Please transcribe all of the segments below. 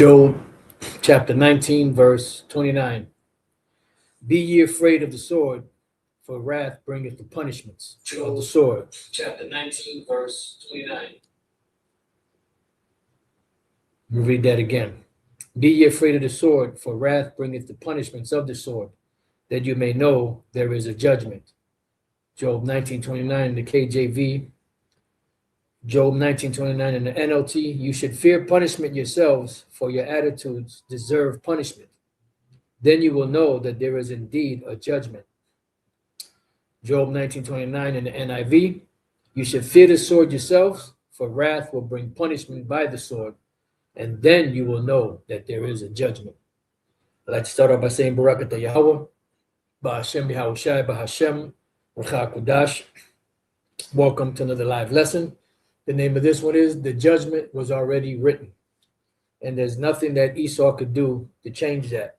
Job chapter 19, verse 29. Be ye afraid of the sword, for wrath bringeth the punishments of the sword. Chapter 19, verse 29. We'll read that again. Be ye afraid of the sword, for wrath bringeth the punishments of the sword, that you may know there is a judgment. Job 19:29 in the KJV. Job 19:29 in the NLT. You should fear punishment yourselves, for your attitudes deserve punishment. Then you will know that there is indeed a judgment. Job 19:29 in the NIV. You should fear the sword yourselves, for wrath will bring punishment by the sword, and then you will know that there is a judgment. I'd like to start off by saying Barakatah Yahweh, Ba'ashem Yahushai, Ba'ashem, Racha Kudash. Welcome to another live lesson. The name of this one is The Judgment Was Already Written. And there's nothing that Esau could do to change that.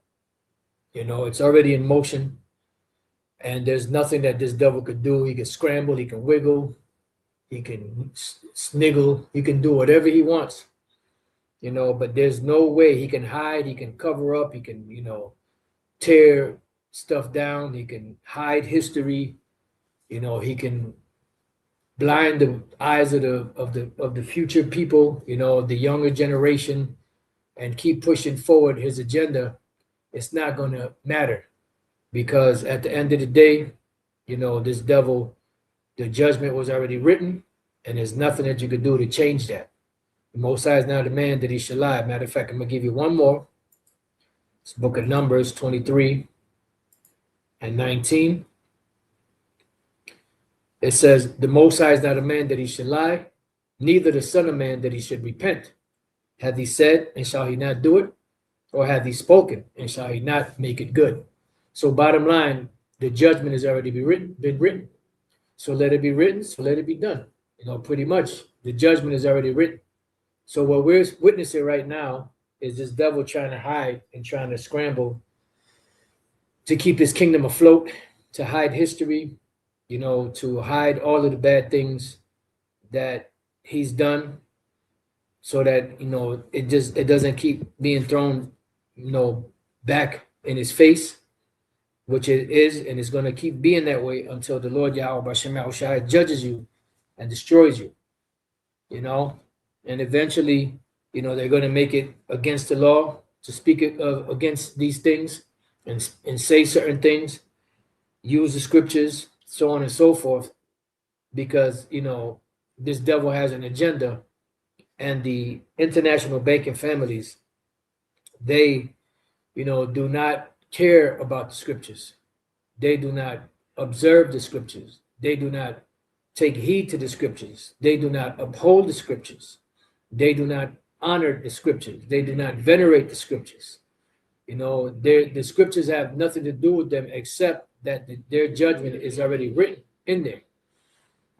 You know, it's already in motion. And there's nothing that this devil could do. He can scramble, he can wiggle, he can sniggle, he can do whatever he wants. You know, but there's no way he can hide, he can cover up, he can, tear stuff down, he can hide history, he can blind the eyes of the future people, the younger generation, and keep pushing forward his agenda. It's not going to matter, because at the end of the day, this devil, the judgment was already written, and there's nothing that you could do to change that. The Most High is not a man that he should lie. Matter of fact, I'm going to give you one more. It's Book of Numbers 23 and 19. It says, the Most High is not a man that he should lie, neither the Son of Man that he should repent. Hath he said, and shall he not do it? Or hath he spoken, and shall he not make it good? So bottom line, the judgment has already been written. So let it be written, so let it be done. Pretty much the judgment is already written. So what we're witnessing right now is this devil trying to hide and trying to scramble to keep his kingdom afloat, to hide history, to hide all of the bad things that he's done, so that, it doesn't keep being thrown, back in his face, which it is, and it's going to keep being that way until the Lord Yahweh B'Shem Yahushai judges you and destroys you, and eventually, they're going to make it against the law to speak against these things and say certain things, use the scriptures, so on and so forth, because, this devil has an agenda, and the international banking families, they, do not care about the scriptures. They do not observe the scriptures. They do not take heed to the scriptures. They do not uphold the scriptures. They do not honor the scriptures. They do not venerate the scriptures. The scriptures have nothing to do with them except that their judgment is already written in there.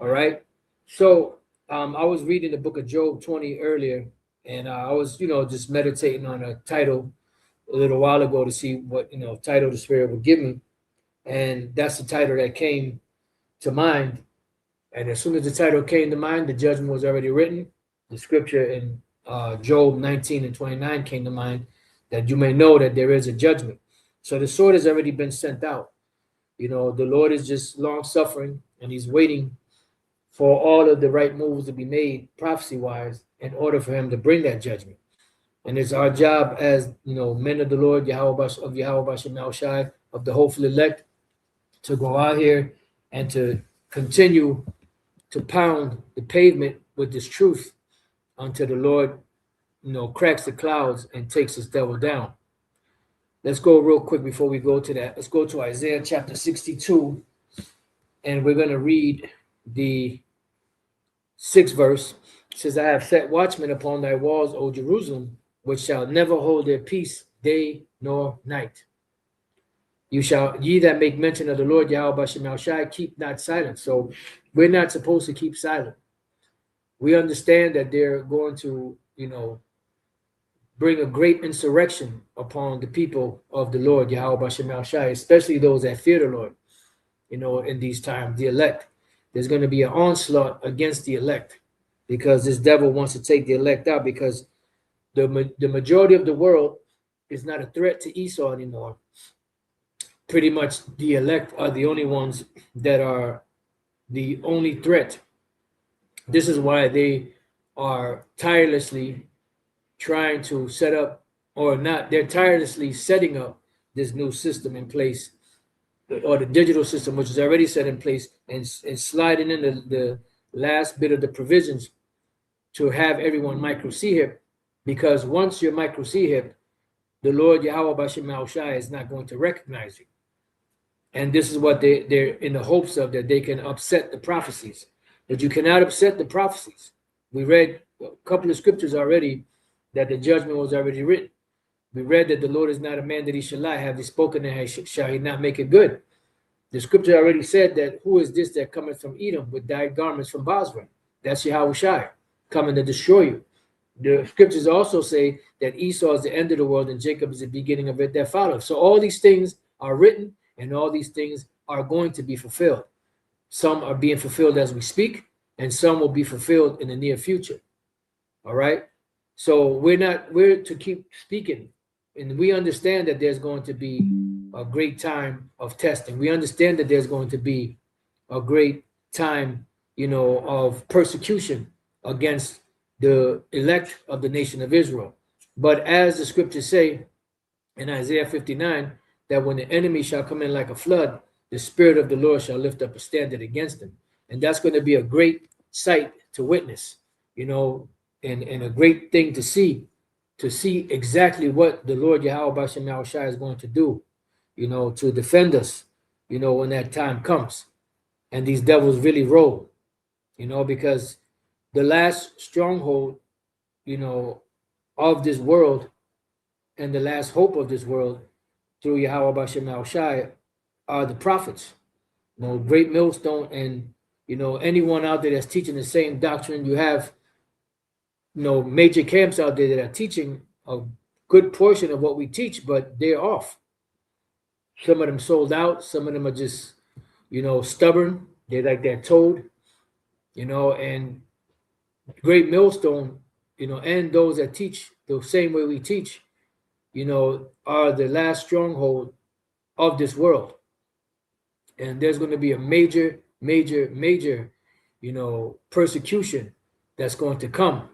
All right. So I was reading the book of Job 20 earlier, and I was, just meditating on a title a little while ago to see what, title the Spirit would give me. And that's the title that came to mind. And as soon as the title came to mind, the judgment was already written. The scripture in Job 19 and 29 came to mind, that you may know that there is a judgment. So the sword has already been sent out. The Lord is just long suffering, and he's waiting for all of the right moves to be made prophecy-wise in order for him to bring that judgment. And it's our job as, men of the Lord, Yahweh of Yahweh B'Shem Yahushai, of the hopeful elect, to go out here and to continue to pound the pavement with this truth until the Lord, cracks the clouds and takes this devil down. Let's go real quick before we go to that. Let's go to Isaiah chapter 62, and we're going to read the 6th verse. It says, I have set watchmen upon thy walls, O Jerusalem, which shall never hold their peace day nor night. Ye that make mention of the Lord Yahweh B'Shem Yahushai, keep not silent. So we're not supposed to keep silent. We understand that they're going to, bring a great insurrection upon the people of the Lord Yahweh B'Shem Yahushai, especially those that fear the Lord. In these times, the elect. There's going to be an onslaught against the elect, because this devil wants to take the elect out, because the majority of the world is not a threat to Esau anymore. Pretty much the elect are the only ones that are the only threat. This is why they are tirelessly trying to set up, or not, they're tirelessly setting up this new system in place, or the digital system, which is already set in place, and sliding in the last bit of the provisions to have everyone micro CHIP, because once you're micro CHIP, the Lord Yahweh Bashim Shai is not going to recognize you. And this is what they're in the hopes of, that they can upset the prophecies. But you cannot upset the prophecies. We read a couple of scriptures already that the judgment was already written. We read that the Lord is not a man that he should lie. Have he spoken, and shall he not make it good? The scripture already said that, who is this that cometh from Edom with dyed garments from Basra? That's Yahweh Shai, coming to destroy you. The scriptures also say that Esau is the end of the world and Jacob is the beginning of it that follows. So all these things are written, and all these things are going to be fulfilled. Some are being fulfilled as we speak, and some will be fulfilled in the near future. All right. So we're to keep speaking, and we understand that there's going to be a great time of testing. We understand that there's going to be a great time, of persecution against the elect of the nation of Israel. But as the scriptures say in Isaiah 59, that when the enemy shall come in like a flood, the Spirit of the Lord shall lift up a standard against them. And that's going to be a great sight to witness, and a great thing to see exactly what the Lord Yahweh Basham Yahushua is going to do, to defend us, when that time comes and these devils really roll, because the last stronghold, of this world, and the last hope of this world through Yahweh Basham Yahushua are the prophets, great millstone. And, anyone out there that's teaching the same doctrine, you have, major camps out there that are teaching a good portion of what we teach, but they're off. Some of them sold out. Some of them are just, stubborn. They're like they're told, and great millstone, and those that teach the same way we teach, are the last stronghold of this world. And there's going to be a major, persecution that's going to come.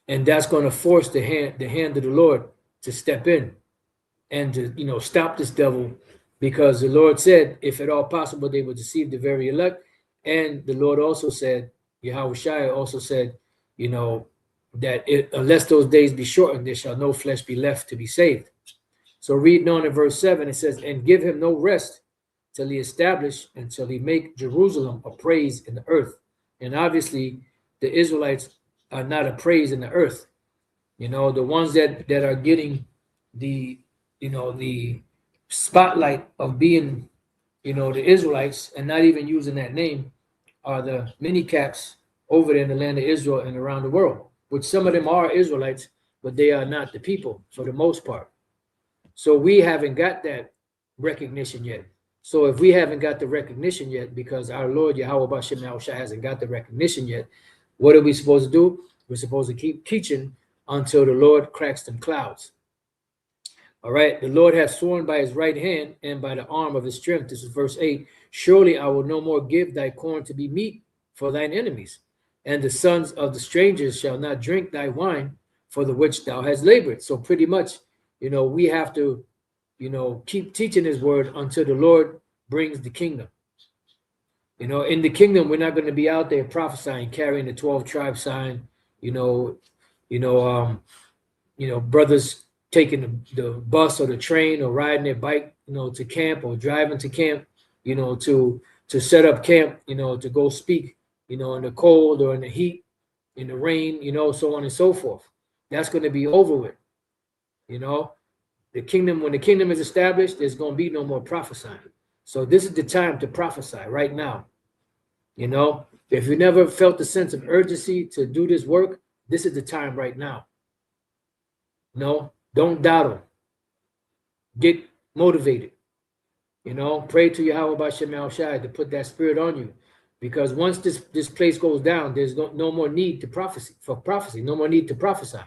And that's going to force the hand of the Lord to step in and to, stop this devil, because the Lord said, if at all possible, they would deceive the very elect. And the Lord also said, Yahweh Shai also said, that unless those days be shortened, there shall no flesh be left to be saved. So reading on in verse 7, it says, and give him no rest till he establish, until he make Jerusalem a praise in the earth. And obviously, the Israelites are not a praise in the earth. The ones that are getting the spotlight of being, the Israelites, and not even using that name, are the mini caps over there in the land of Israel and around the world, which some of them are Israelites, but they are not the people for the most part. So we haven't got that recognition yet. So if we haven't got the recognition yet, because our Lord Yahweh Bashim Yahushua hasn't got the recognition yet, what are we supposed to do? We're supposed to keep teaching until the Lord cracks them clouds. All right. The Lord hath sworn by his right hand and by the arm of his strength. This is verse 8. Surely I will no more give thy corn to be meat for thine enemies, and the sons of the strangers shall not drink thy wine, for the which thou hast labored. So pretty much, we have to, keep teaching his word until the Lord brings the kingdom. In the kingdom, we're not going to be out there prophesying, carrying the 12 tribe sign, brothers taking the bus or the train or riding their bike, to camp, or driving to camp, to set up camp, to go speak, in the cold or in the heat, in the rain, so on and so forth. That's going to be over with. The kingdom, when the kingdom is established, there's going to be no more prophesying. So this is the time to prophesy right now. If you never felt the sense of urgency to do this work, this is the time right now. Don't dawdle. Get motivated. Pray to Yahweh Basham Yahushua to put that spirit on you. Because once this place goes down, there's no more need to prophecy, no more need to prophesy.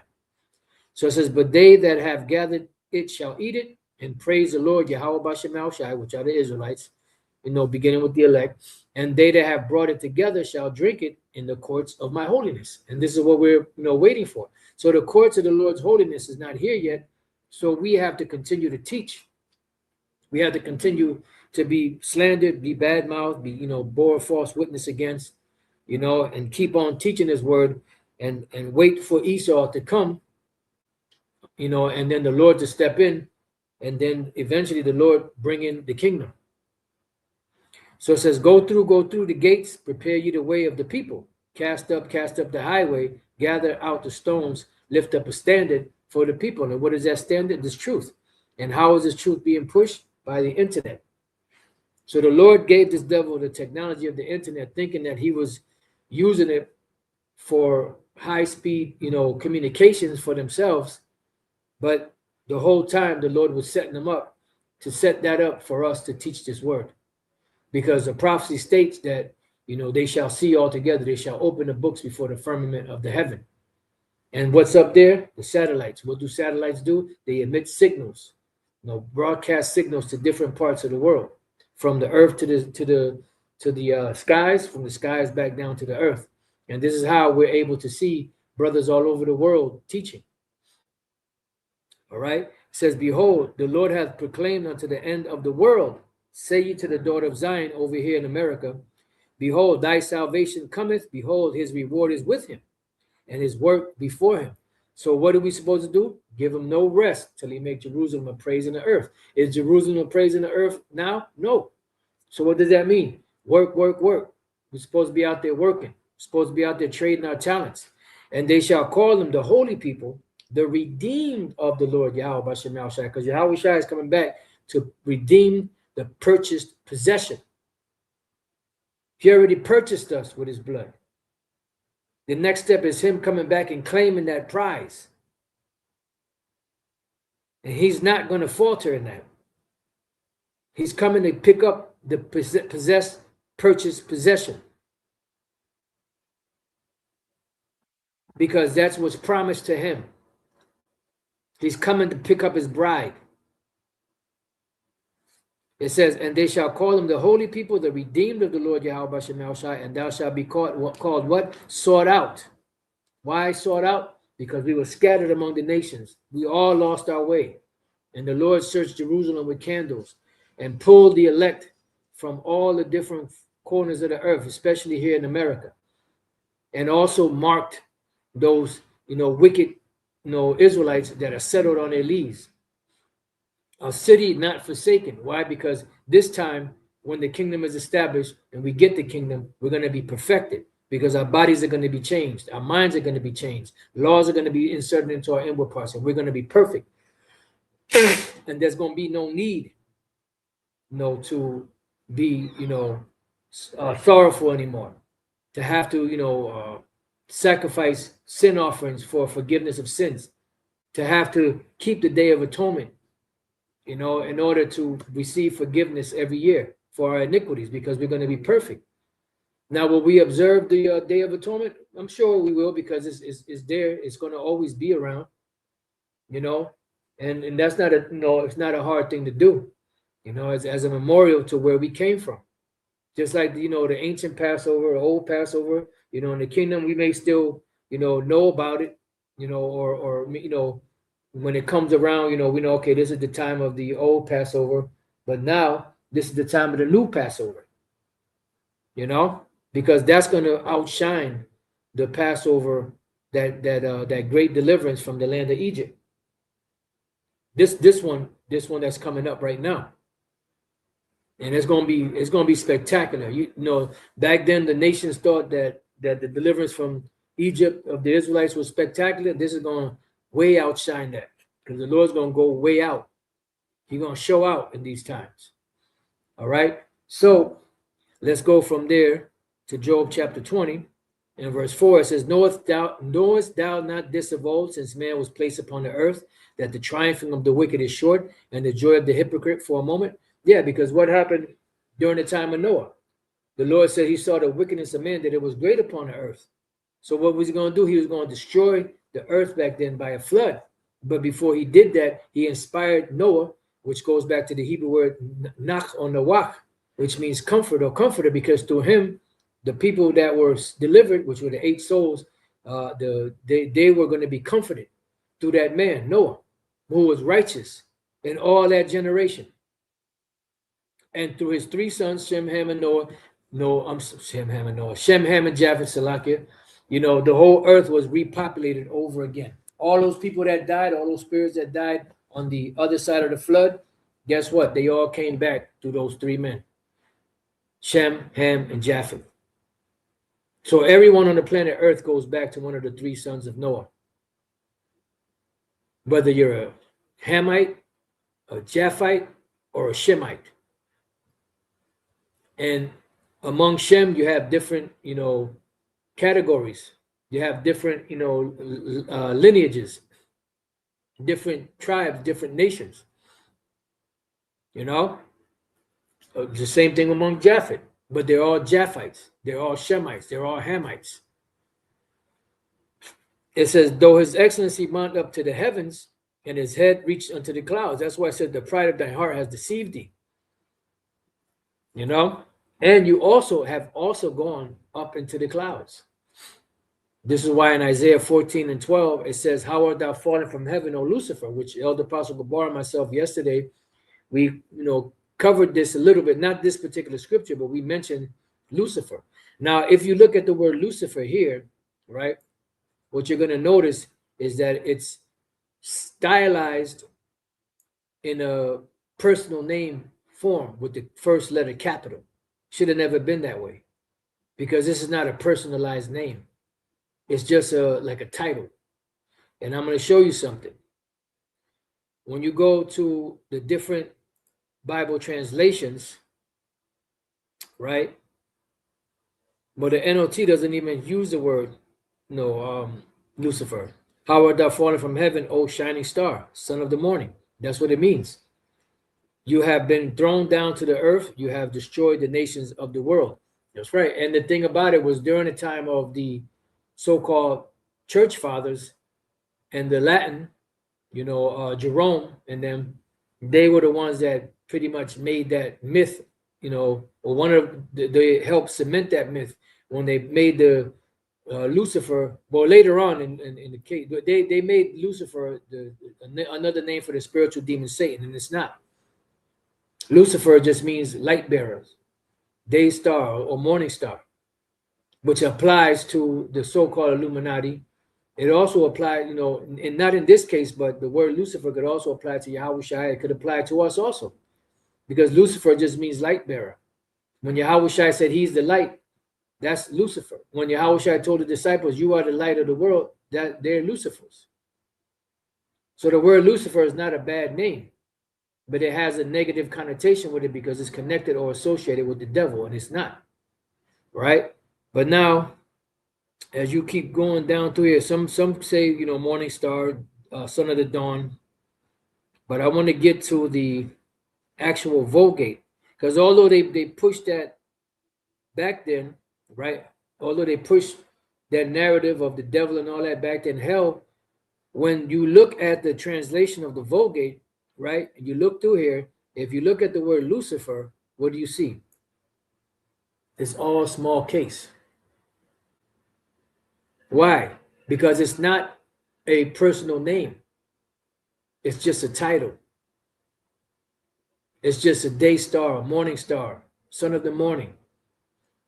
So it says, but they that have gathered it shall eat it and praise the Lord Yahweh Bashem Shai, which are the Israelites, beginning with the elect. And they that have brought it together shall drink it in the courts of my holiness. And this is what we're waiting for. So the courts of the Lord's holiness is not here yet. So we have to continue to teach. We have to continue to be slandered, be bad-mouthed, be, bore false witness against, and keep on teaching his word and wait for Esau to come, and then the Lord to step in, and then eventually the Lord bring in the kingdom. So it says, go through the gates, prepare you the way of the people, cast up the highway, gather out the stones, lift up a standard for the people. And what is that standard? This truth. And how is this truth being pushed? By the internet. So the Lord gave this devil the technology of the internet, thinking that he was using it for high-speed, communications for themselves. But the whole time the Lord was setting them up to set that up for us to teach this word. Because the prophecy states that, they shall see all together. They shall open the books before the firmament of the heaven. And what's up there? The satellites. What do satellites do? They emit signals, broadcast signals to different parts of the world, from the earth to the skies, from the skies back down to the earth. And this is how we're able to see brothers all over the world teaching. All right. It says, behold, the Lord hath proclaimed unto the end of the world. Say ye to the daughter of Zion over here in America, behold, thy salvation cometh. Behold, his reward is with him, and his work before him. So what are we supposed to do? Give him no rest till he make Jerusalem a praise in the earth. Is Jerusalem a praise in the earth now? No. So what does that mean? Work, work, work. We're supposed to be out there working. We're supposed to be out there trading our talents. And they shall call them the holy people, the redeemed of the Lord Yahweh Bashem Shai, because Yahweh Shai is coming back to redeem the purchased possession. He already purchased us with his blood. The next step is him coming back and claiming that prize. And he's not going to falter in that. He's coming to pick up the purchased possession. Because that's what's promised to him. He's coming to pick up his bride. It says, and they shall call them the holy people, the redeemed of the Lord Yahweh Bashem Shai, and thou shalt be called what? Sought out. Why sought out? Because we were scattered among the nations. We all lost our way. And the Lord searched Jerusalem with candles and pulled the elect from all the different corners of the earth, especially here in America. And also marked those, wicked, Israelites that are settled on their lees. A city not forsaken. Why? Because this time, when the kingdom is established and we get the kingdom, we're going to be perfected, because our bodies are going to be changed. Our minds are going to be changed. Laws are going to be inserted into our inward parts, and we're going to be perfect. And there's going to be no need, to be, sorrowful anymore, to have to, sacrifice sin offerings for forgiveness of sins, to have to keep the Day of Atonement, in order to receive forgiveness every year for our iniquities, because we're going to be perfect. Now, will we observe the Day of Atonement? I'm sure we will, because it's there. It's going to always be around, and that's not it's not a hard thing to do, as a memorial to where we came from. Just like, the ancient Passover, or old Passover, in the kingdom, we may still, know about it, or when it comes around, we know, okay, this is the time of the old Passover, but now this is the time of the new Passover, because that's going to outshine the Passover, that great deliverance from the land of Egypt. This one that's coming up right now. And it's going to be spectacular. Back then the nations thought that the deliverance from Egypt of the Israelites was spectacular. This is going to way outshine that, because the Lord's going to go way out. He's going to show out in these times. All right. So let's go from there to Job chapter 20 and verse 4. It says, knowest thou not this of old, since man was placed upon the earth, that the triumphing of the wicked is short, and the joy of the hypocrite for a moment? Yeah, because what happened during the time of Noah? The Lord said he saw the wickedness of man, that it was great upon the earth. So what was he going to do? He was going to destroy the earth back then by a flood. But before he did that, he inspired Noah, which goes back to the Hebrew word nach or nawach, which means comfort or comforter, because through him, the people that were delivered, which were the 8 souls, they were going to be comforted through that man, Noah, who was righteous in all that generation. And through his 3 sons, Shem, Ham, and Noah, Shem, Ham, and Noah, Shem, Ham, and Japheth, Salakia, the whole earth was repopulated over again. All those people that died, all those spirits that died on the other side of the flood, guess what? They all came back through those 3 men, Shem, Ham, and Japheth. So everyone on the planet Earth goes back to one of the 3 sons of Noah. Whether you're a Hamite, a Japhite, or a Shemite. And among Shem, you have different, categories. You have different, lineages, different tribes, different nations. The same thing among Japheth, but they're all Japhites. They're all Shemites. They're all Hamites. It says, though his excellency mount up to the heavens and his head reached unto the clouds. That's why I said the pride of thy heart has deceived thee. And you have also gone up into the clouds. This is why in Isaiah 14 and 12, it says, how art thou fallen from heaven, O Lucifer, which Elder Apostle Gabar and myself yesterday, we, covered this a little bit, not this particular scripture, but we mentioned Lucifer. Now, if you look at the word Lucifer here, right, what you're going to notice is that it's stylized in a personal name form with the first letter capital. Should have never been that way, because this is not a personalized name. It's just like a title. And I'm going to show you something. When you go to the different Bible translations, right? But the NLT doesn't even use the word, Lucifer. How art thou fallen from heaven, O shining star, son of the morning? That's what it means. You have been thrown down to the earth. You have destroyed the nations of the world. That's right. And the thing about it was during the time of the so-called church fathers and the Latin, Jerome and them, they were the ones that pretty much made that myth, or they helped cement that myth when they made the Lucifer. Well, later on in the case, they made Lucifer another name for the spiritual demon Satan, and it's not. Lucifer just means light bearers, day star or morning star, which applies to the so-called Illuminati. It also applies, and not in this case, but the word Lucifer could also apply to Yahushua. It could apply to us also, because Lucifer just means light bearer. When Yahushua said he's the light, that's Lucifer. When Yahushua told the disciples, you are the light of the world, that they're Lucifers. So the word Lucifer is not a bad name, but it has a negative connotation with it because it's connected or associated with the devil, and it's not, right? But now, as you keep going down through here, some say, morning star, son of the dawn. But I want to get to the actual Vulgate, because although they pushed that back then, right? Although they pushed that narrative of the devil and all that back then, hell, when you look at the translation of the Vulgate, right? And you look through here, if you look at the word Lucifer, what do you see? It's all small case. Why? Because it's not a personal name. It's just a title. It's just a day star, a morning star, son of the morning.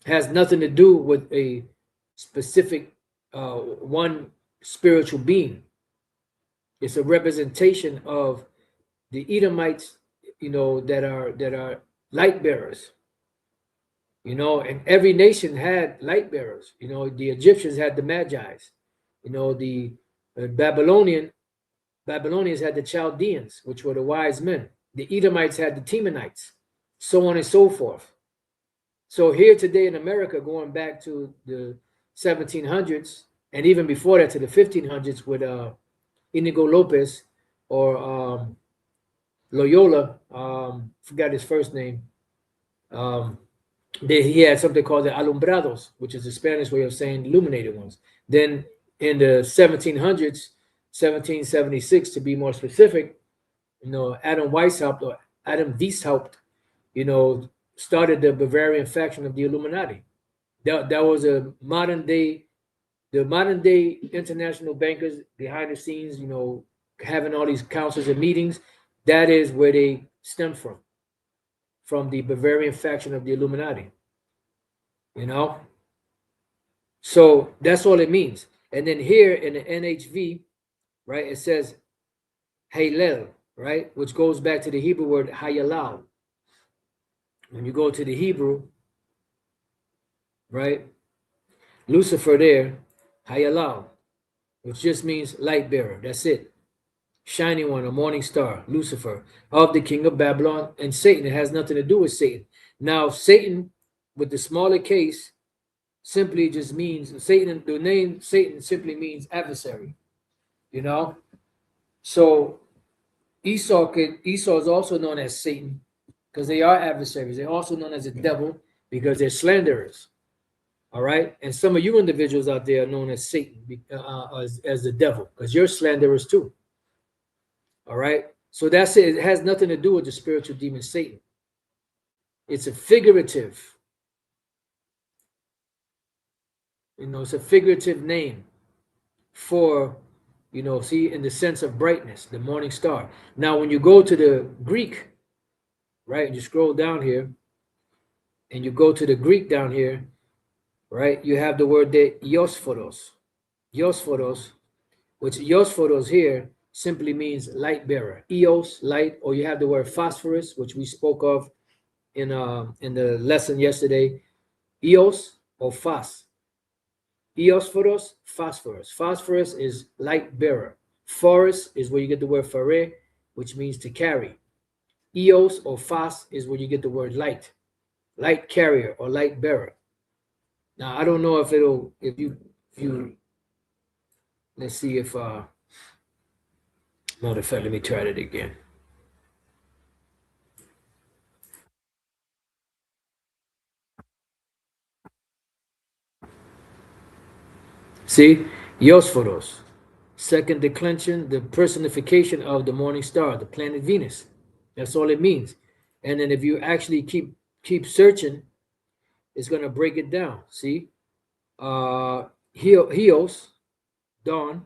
It has nothing to do with a specific one spiritual being. It's a representation of the Edomites, that are light bearers. And every nation had light bearers. The Egyptians had the Magi's. The Babylonians had the Chaldeans, which were the wise men. The Edomites had the Temanites, so on and so forth. So here today in America, going back to the 1700s, and even before that to the 1500s with Inigo Lopez or Loyola, forgot his first name. He had something called the alumbrados, which is the Spanish way of saying illuminated ones. Then in the 1700s, 1776 to be more specific. Adam Weishaupt or Adam Weishaupt, started the Bavarian faction of the Illuminati. That was the modern day international bankers behind the scenes, having all these councils and meetings. That is where they stem from the Bavarian faction of the Illuminati. So that's all it means. And then here in the NHV, right, it says Halel, right, which goes back to the Hebrew word Hayalal. When you go to the Hebrew, right, Lucifer there, Hayalal, which just means light bearer. That's it. Shining one, a morning star, Lucifer, of the king of Babylon and Satan. It has nothing to do with Satan. Now, Satan, with the smaller case, simply just means Satan. The name Satan simply means adversary. So Esau is also known as Satan because they are adversaries. They're also known as the devil because they're slanderers. All right, and some of you individuals out there are known as Satan, as the devil, because you're slanderers too. All right, so that's it. It has nothing to do with the spiritual demon Satan. It's a figurative. It's a figurative name for, see, in the sense of brightness, the morning star. Now, when you go to the Greek, right, and you scroll down here, and you go to the Greek down here, right, you have the word there, Iosforos. Iosforos, which Iosforos here simply means light bearer. Eos, light, or you have the word phosphorus, which we spoke of in the lesson yesterday. Eos or phos. Eosphoros, phosphorus. Phosphorus is light bearer. Phorus is where you get the word phare, which means to carry. Eos or phos is where you get the word light. Light carrier or light bearer. Now, I don't know if you let's see if, matter of fact, let me try it again. See, Iosforos, second declension, the personification of the morning star, the planet Venus. That's all it means. And then if you actually keep searching, it's going to break it down. See, Hios, dawn,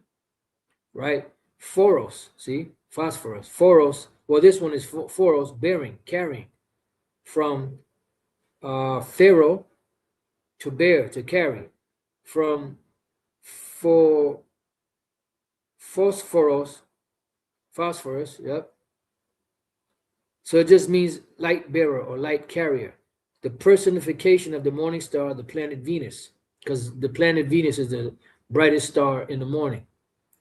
right? Phoros, see, phosphorus. Phoros, well, this one is phoros, bearing, carrying, from pharaoh, to bear, to carry, from phosphorus, yep. So it just means light bearer or light carrier. The personification of the morning star, the planet Venus, because the planet Venus is the brightest star in the morning.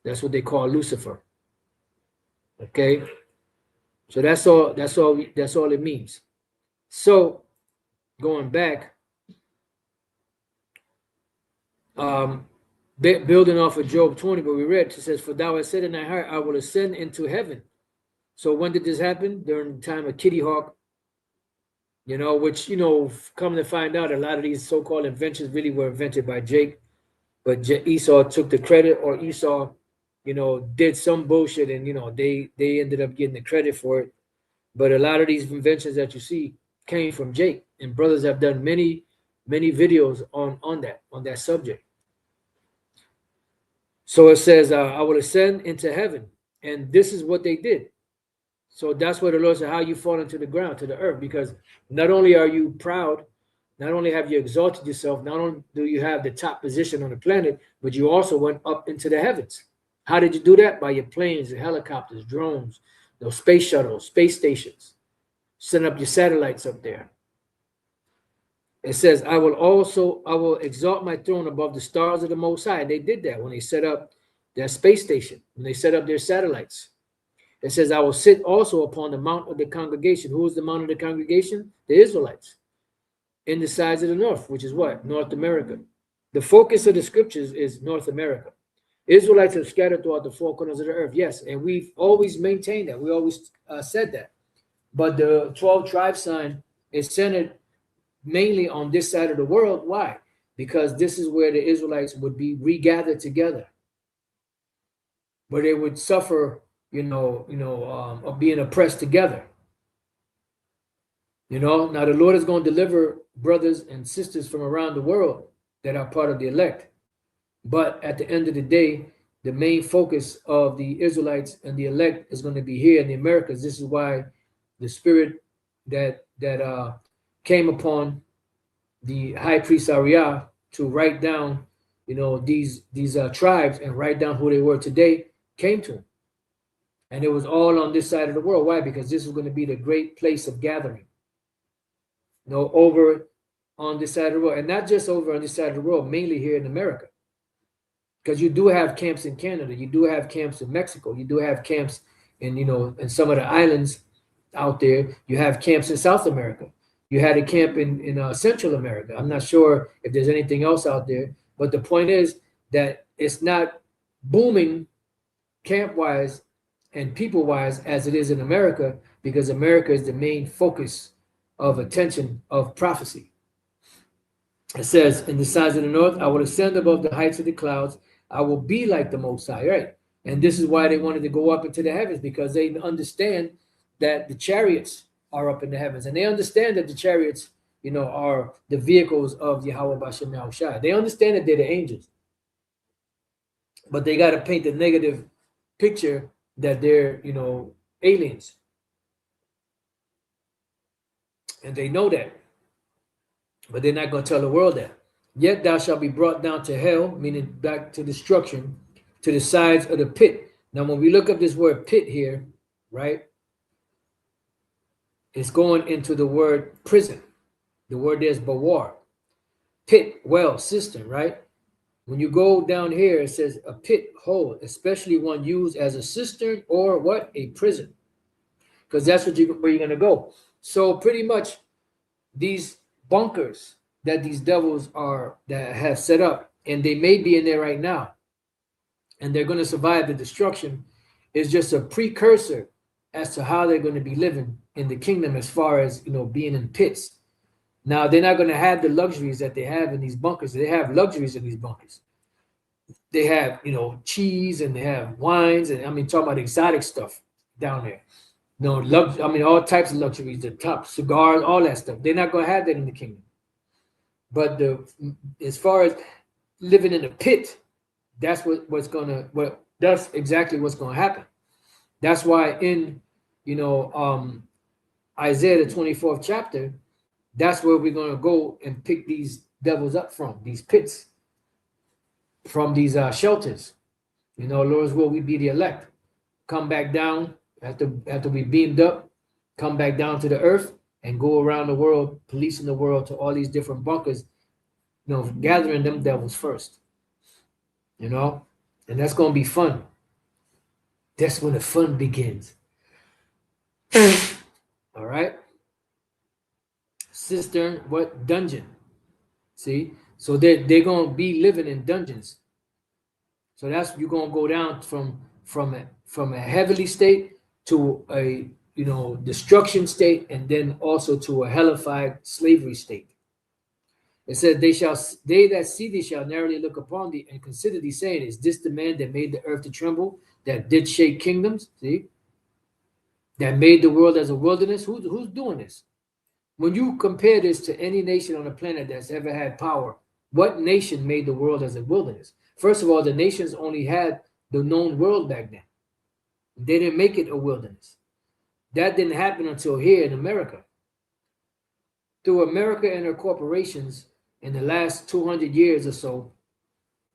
That's what they call Lucifer. Okay, so that's all it means. So going back, building off of Job 20, but we read, it says, "For thou hast said in thy heart, I will ascend into heaven." So when did this happen? During the time of Kitty Hawk, which, come to find out, a lot of these so-called inventions really were invented by Jake, but Esau took the credit, or Esau, did some bullshit, and, they ended up getting the credit for it. But a lot of these inventions that you see came from Jake, and brothers have done many, many videos on that subject. So it says, I will ascend into heaven. And this is what they did. So that's what the Lord said, how you fall into the ground, to the earth, because not only are you proud, not only have you exalted yourself, not only do you have the top position on the planet, but you also went up into the heavens. How did you do that? By your planes and helicopters, drones, those space shuttles, space stations. Send up your satellites up there. It says, I will exalt my throne above the stars of the Most High. And they did that when they set up their space station, when they set up their satellites. It says, I will sit also upon the mount of the congregation. Who is the mount of the congregation? The Israelites. In the sides of the north, which is what? North America. The focus of the scriptures is North America. Israelites are scattered throughout the four corners of the earth. Yes, and we've always maintained that. We always said that. But the 12 tribe sign is centered mainly on this side of the world. Why? Because this is where the Israelites would be regathered together. where they would suffer, of being oppressed together. Now the Lord is going to deliver brothers and sisters from around the world that are part of the elect. But at the end of the day, the main focus of the Israelites and the elect is going to be here in the Americas. This is why the spirit that came upon the high priest Ariah to write down, these tribes and write down who they were today came to him. And it was all on this side of the world. Why? Because this is going to be the great place of gathering. Over on this side of the world, and not just over on this side of the world, mainly here in America. Because you do have camps in Canada, you do have camps in Mexico, you do have camps in, in some of the islands out there. You have camps in South America. You had a camp in Central America. I'm not sure if there's anything else out there, but the point is that it's not booming camp-wise and people-wise as it is in America, because America is the main focus of attention of prophecy. It says, in the sides of the north, I will ascend above the heights of the clouds. I will be like the Most High, right? And this is why they wanted to go up into the heavens, because they understand that the chariots are up in the heavens. And they understand that the chariots, are the vehicles of Yahweh Bashem Yahushua. They understand that they're the angels. But they got to paint the negative picture that they're, aliens. And they know that. But they're not going to tell the world that. Yet thou shalt be brought down to hell, meaning back to destruction, to the sides of the pit. Now, when we look up this word pit here, right, it's going into the word prison. The word there is bawar. Pit, well, cistern, right? When you go down here, it says a pit, hole, especially one used as a cistern or what? A prison. Because that's where you're going to go. So pretty much these bunkers that these devils that have set up, and they may be in there right now, and they're going to survive the destruction, is just a precursor as to how they're going to be living in the kingdom, as far as being in pits. Now they're not going to have the luxuries that they have in these bunkers. They have luxuries in these bunkers. They have cheese, and they have wines, and talking about exotic stuff down there. All types of luxuries, the top cigars, all that stuff. They're not going to have that in the kingdom. But as far as living in a pit, that's that's exactly what's going to happen. That's why in Isaiah the 24th chapter, that's where we're going to go and pick these devils up from, these pits, from these shelters. Lord's will, we be the elect. Come back down after we beamed up, come back down to the earth and go around the world, policing the world to all these different bunkers, gathering them devils first. And that's going to be fun. That's when the fun begins. All right. Cistern, what? Dungeon. See? So they're going to be living in dungeons. So that's, you're going to go down from a heavenly state to a destruction state, and then also to a hellified slavery state. It said, they that see thee shall narrowly look upon thee and consider thee, saying, is this the man that made the earth to tremble, that did shake kingdoms? See, that made the world as a wilderness? Who's doing this? When you compare this to any nation on the planet that's ever had power, what nation made the world as a wilderness? First of all, the nations only had the known world back then. They didn't make it a wilderness. That didn't happen until here in America. Through America and her corporations in the last 200 years or so,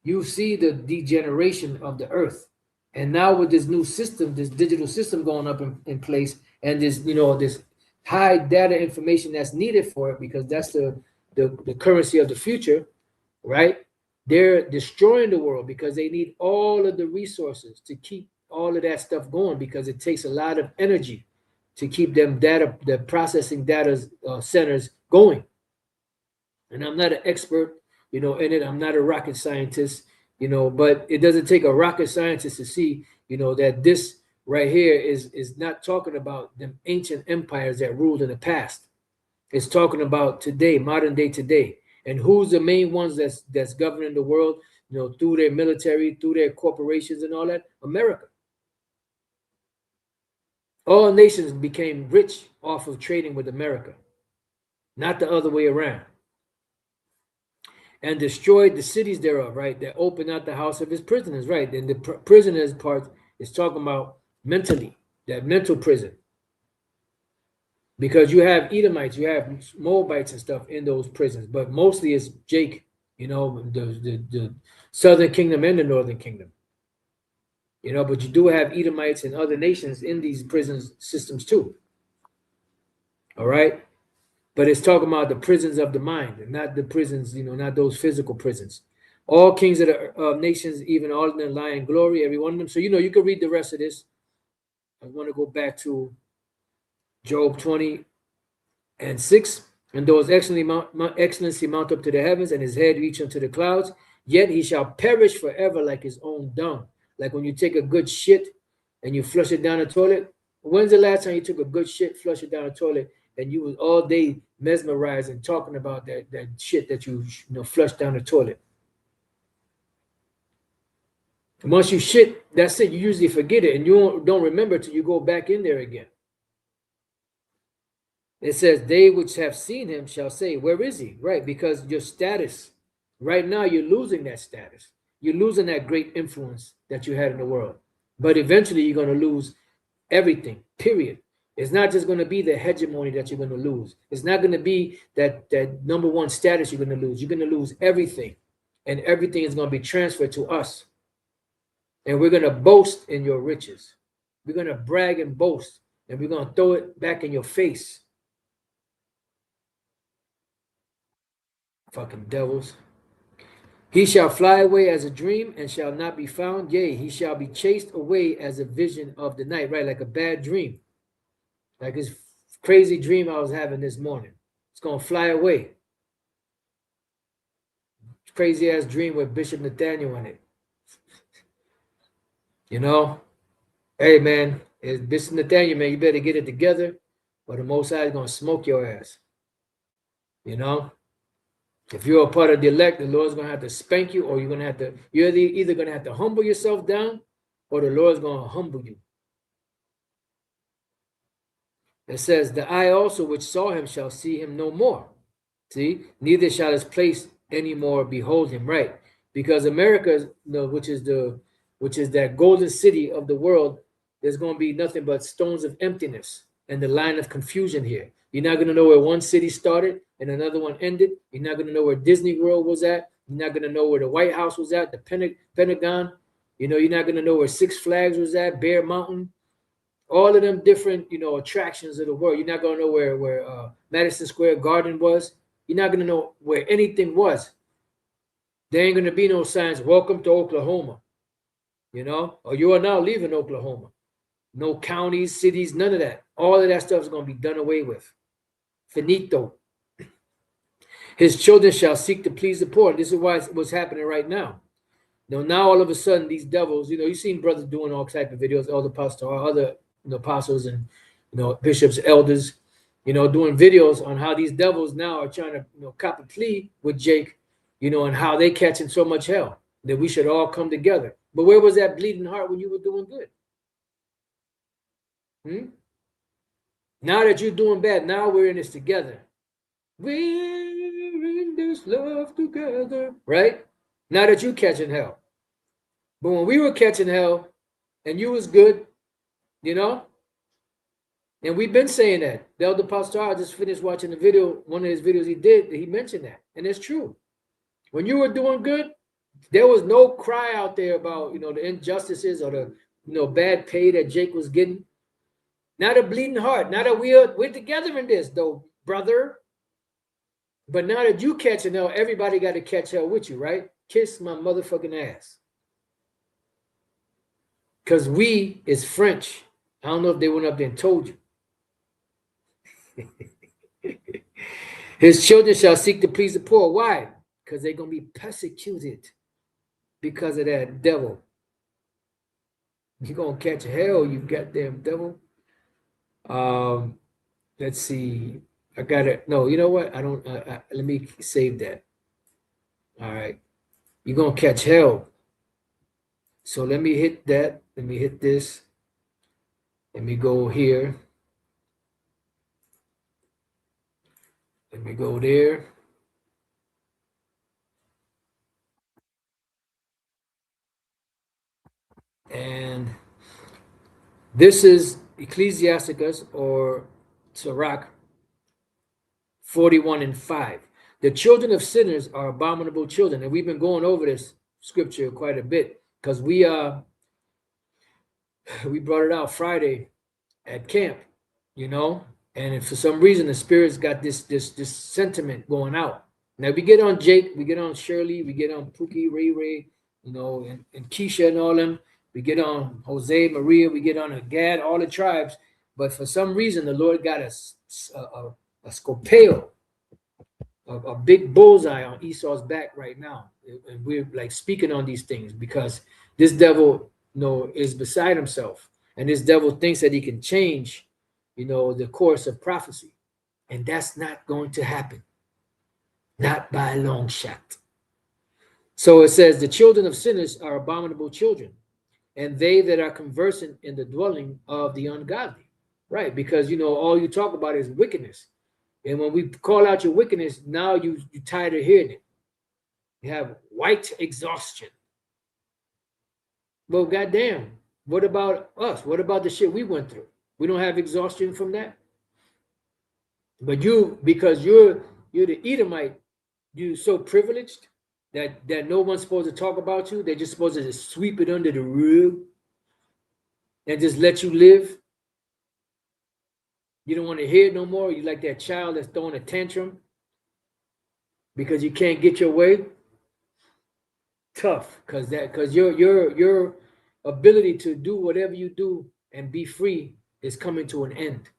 you see the degeneration of the earth. And now with this new system, this digital system going up in place, and this, this high data information that's needed for it, because that's the currency of the future, right? They're destroying the world because they need all of the resources to keep all of that stuff going, because it takes a lot of energy to keep them the processing data centers going. And I'm not an expert, in it. I'm not a rocket scientist, but it doesn't take a rocket scientist to see, that this right here is not talking about them ancient empires that ruled in the past. It's talking about today, modern day today. And who's the main ones that's governing the world? through their military, through their corporations and all that? America. All nations became rich off of trading with America, not the other way around. And destroyed the cities thereof, right? That opened out the house of his prisoners, right? And the prisoners part is talking about mentally, that mental prison. Because you have Edomites, you have Moabites and stuff in those prisons, but mostly it's Jake, the southern kingdom and the northern kingdom. But you do have Edomites and other nations in these prison systems too. All right. But it's talking about the prisons of the mind and not the prisons, not those physical prisons. All kings of the nations, even all of them lie in glory, every one of them. So, you can read the rest of this. I want to go back to Job 20 and 6. And though his excellency mount up to the heavens and his head reach unto the clouds, yet he shall perish forever like his own dung. Like when you take a good shit and you flush it down the toilet. When's the last time you took a good shit, flush it down the toilet, and you was all day mesmerized and talking about that shit that you flushed down the toilet? And once you shit, that's it. You usually forget it, and you don't remember till you go back in there again. It says, they which have seen him shall say, where is he? Right, because your status, right now you're losing that status. You're losing that great influence that you had in the world. But eventually you're going to lose everything, period. It's not just going to be the hegemony that you're going to lose. It's not going to be that number one status you're going to lose. You're going to lose everything. And everything is going to be transferred to us. And we're going to boast in your riches. We're going to brag and boast. And we're going to throw it back in your face. Fucking devils. He shall fly away as a dream and shall not be found. Yea, he shall be chased away as a vision of the night, right? Like a bad dream. Like this crazy dream I was having this morning. It's going to fly away. Crazy ass dream with Bishop Nathaniel in it. Hey man, it's Bishop Nathaniel, man, you better get it together or the Most High is going to smoke your ass. If you're a part of the elect, the Lord's going to have to spank you, or you're either going to have to humble yourself down, or the Lord's going to humble you. It says, the eye also which saw him shall see him no more. See, neither shall his place any more behold him, right? Because America, which is that golden city of the world, there's going to be nothing but stones of emptiness and the line of confusion here. You're not going to know where one city started and another one ended. You're not going to know where Disney World was at. You're not going to know where the White House was at, the Pentagon. You're not going to know where Six Flags was at, Bear Mountain. All of them different, attractions of the world. You're not going to know where Madison Square Garden was. You're not going to know where anything was. There ain't going to be no signs, welcome to Oklahoma, or you are now leaving Oklahoma. No counties, cities, none of that. All of that stuff is going to be done away with. Finito. His children shall seek to please the poor. This is what's happening right now. Now all of a sudden, these devils, you've seen brothers doing all type of videos, elder pastor, or other apostles and bishops, elders, doing videos on how these devils now are trying to cop a plea with Jake, and how they catching so much hell that we should all come together. But where was that bleeding heart when you were doing good? Now that you're doing bad, now we're in this together. We're in this love together, right? Now that you're catching hell. But when we were catching hell and you was good, and we've been saying that. The elder pastor, I just finished watching the video, one of his videos he mentioned that. And it's true. When you were doing good, there was no cry out there about, the injustices or the, bad pay that Jake was getting. Not a bleeding heart. Now that we're together in this, though, brother. But now that you catching hell, everybody got to catch hell with you, right? Kiss my motherfucking ass. Because we is French. I don't know if they went up there and told you. His children shall seek to please the poor. Why? Because they're going to be persecuted because of that devil. You're going to catch hell, you goddamn devil. Let's see. I got it. No, you know what? I don't. Let me save that. All right. You're going to catch hell. So let me hit that. Let me hit this. Let me go here. Let me go there. And this is Ecclesiasticus or Sirach 41:5. The children of sinners are abominable children. And we've been going over this scripture quite a bit because we brought it out Friday at camp, you know, and for some reason the spirits got this sentiment going out. Now we get on Jake, we get on Shirley, we get on Pookie, Ray, you know, and Keisha and all them. We get on Jose, Maria, we get on Gad, all the tribes. But for some reason, the Lord got a scopeo, a big bullseye on Esau's back right now. And we're like speaking on these things because this devil, you know, is beside himself. And this devil thinks that he can change, you know, the course of prophecy. And that's not going to happen. Not by a long shot. So it says, the children of sinners are abominable children, and they that are conversant in the dwelling of the ungodly. Right, because, you know, all you talk about is wickedness. And when we call out your wickedness, now you're tired of hearing it. You have white exhaustion. Well, goddamn, what about us? What about the shit we went through? We don't have exhaustion from that. But you, because you're the Edomite, you're so privileged that no one's supposed to talk about you. They're just supposed to just sweep it under the rug and just let you live. You don't want to hear it no more. You like that child that's throwing a tantrum because you can't get your way. Tough, because your ability to do whatever you do and be free is coming to an end.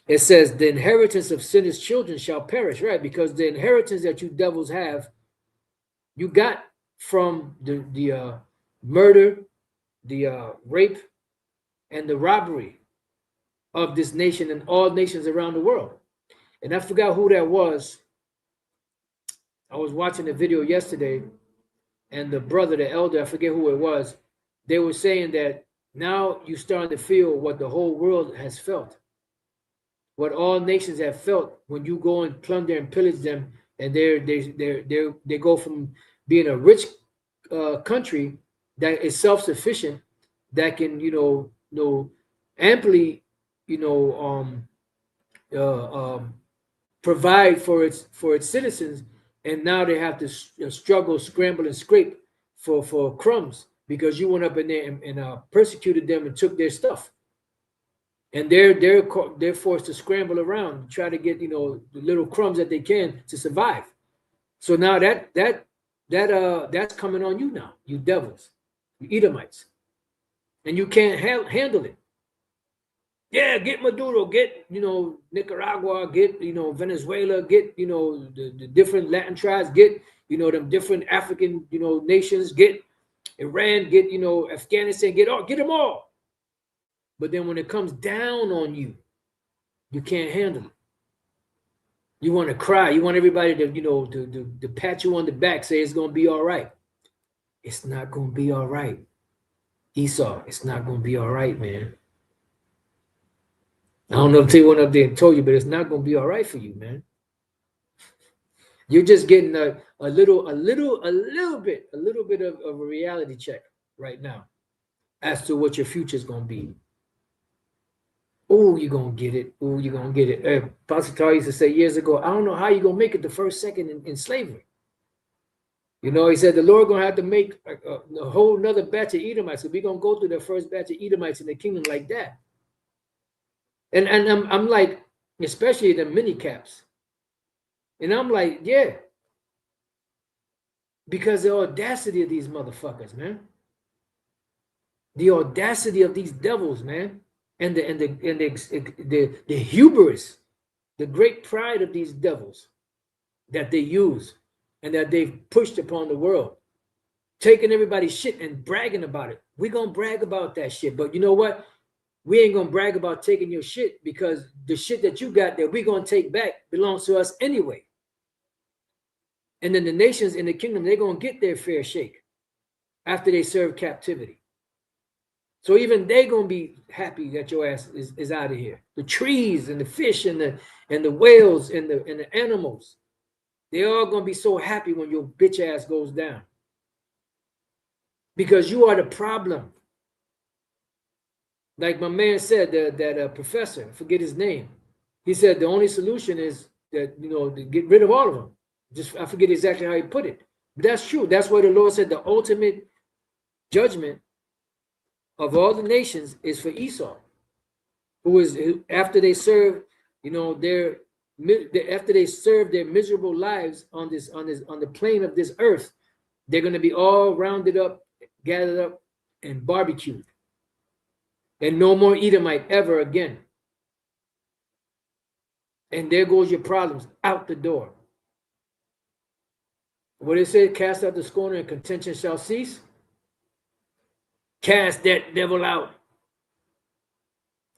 It says the inheritance of sinners' children shall perish, right? Because the inheritance that you devils have, you got from the murder, the rape, and the robbery of this nation and all nations around the world. And I forgot who that was. I was watching a video yesterday, and the brother, the elder, I forget who it was, they were saying that now you're starting to feel what the whole world has felt, what all nations have felt when you go and plunder and pillage them, and they go from being a rich country that is self-sufficient, that can amply provide for its citizens, and now they have to struggle, scramble, and scrape for crumbs because you went up in there and persecuted them and took their stuff, and they're forced to scramble around, try to get the little crumbs that they can to survive. So now that's coming on you now, you devils, you Edomites, and you can't handle it. Yeah, get Maduro, get Nicaragua, get Venezuela, get the different Latin tribes, get them different African nations, get Iran, get Afghanistan, get them all. But then when it comes down on you, you can't handle it. You want to cry. You want everybody to pat you on the back, say it's gonna be all right. It's not gonna be all right, Esau. It's not gonna be all right, man. I don't know if they went up there and told you, but it's not going to be all right for you, man. You're just getting a little bit of a reality check right now as to what your future is going to be. Oh, you're going to get it. Oh, you're going to get it. Pastor Tar used to say years ago, I don't know how you're going to make it the first second in slavery. He said the Lord going to have to make a whole nother batch of Edomites. So we're going to go through the first batch of Edomites in the kingdom like that. And I'm like, especially the mini caps. And I'm like, yeah. Because the audacity of these motherfuckers, man. The audacity of these devils, man. And the hubris, the great pride of these devils that they use and that they've pushed upon the world. Taking everybody's shit and bragging about it. We're going to brag about that shit. But you know what? We ain't going to brag about taking your shit, because the shit that you got that we're going to take back belongs to us anyway. And then the nations in the kingdom, they're going to get their fair shake after they serve captivity. So even they're going to be happy that your ass is out of here. The trees and the fish and the whales and the animals, they're all going to be so happy when your bitch ass goes down. Because you are the problem. Like my man said, that professor, I forget his name. He said the only solution is that, to get rid of all of them. I forget exactly how he put it. But that's true. That's why the Lord said the ultimate judgment of all the nations is for Esau, who is, after they serve, after they serve their miserable lives on the plane of this earth, they're going to be all rounded up, gathered up, and barbecued. And no more Edomite ever again. And there goes your problems out the door. What it said, cast out the scorner and contention shall cease. Cast that devil out.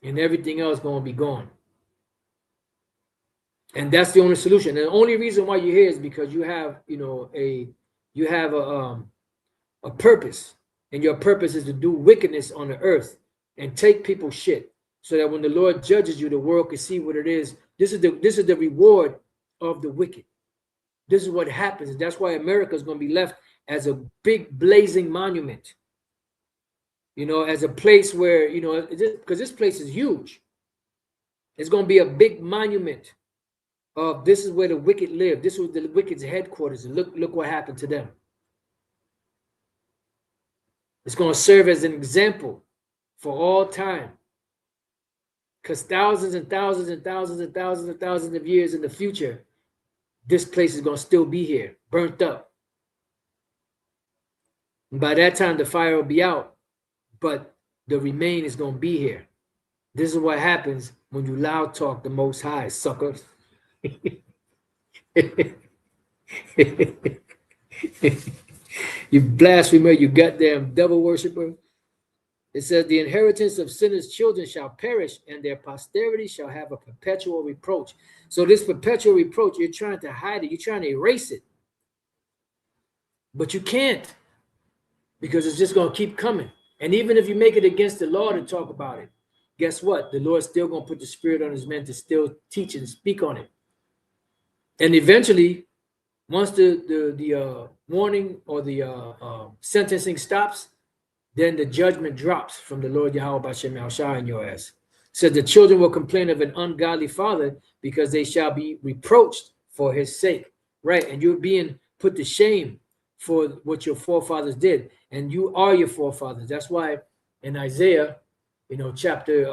And everything else going to be gone. And that's the only solution. And the only reason why you're here is because you have, a purpose. And your purpose is to do wickedness on the earth and take people's shit, so that when the Lord judges you, the world can see what it is. This is the reward of the wicked. This is what happens. That's why America is going to be left as a big blazing monument. As a place where, because this place is huge. It's going to be a big monument of this is where the wicked live. This was the wicked's headquarters. And look what happened to them. It's going to serve as an example for all time. Because thousands and thousands and thousands and thousands and thousands of years in the future, this place is going to still be here, burnt up. And by that time, the fire will be out, but the remain is going to be here. This is what happens when you loud talk the Most High, suckers. You blasphemer, you goddamn devil worshiper. It says, the inheritance of sinners' children shall perish, and their posterity shall have a perpetual reproach. So this perpetual reproach, you're trying to hide it. You're trying to erase it. But you can't, because it's just going to keep coming. And even if you make it against the law to talk about it, guess what? The Lord's still going to put the Spirit on his men to still teach and speak on it. And eventually, once the warning or the sentencing stops, then the judgment drops from the Lord Yahweh B'Shem Yahushua in your ass. Said the children will complain of an ungodly father because they shall be reproached for his sake. Right? And you're being put to shame for what your forefathers did. And you are your forefathers. That's why in Isaiah, chapter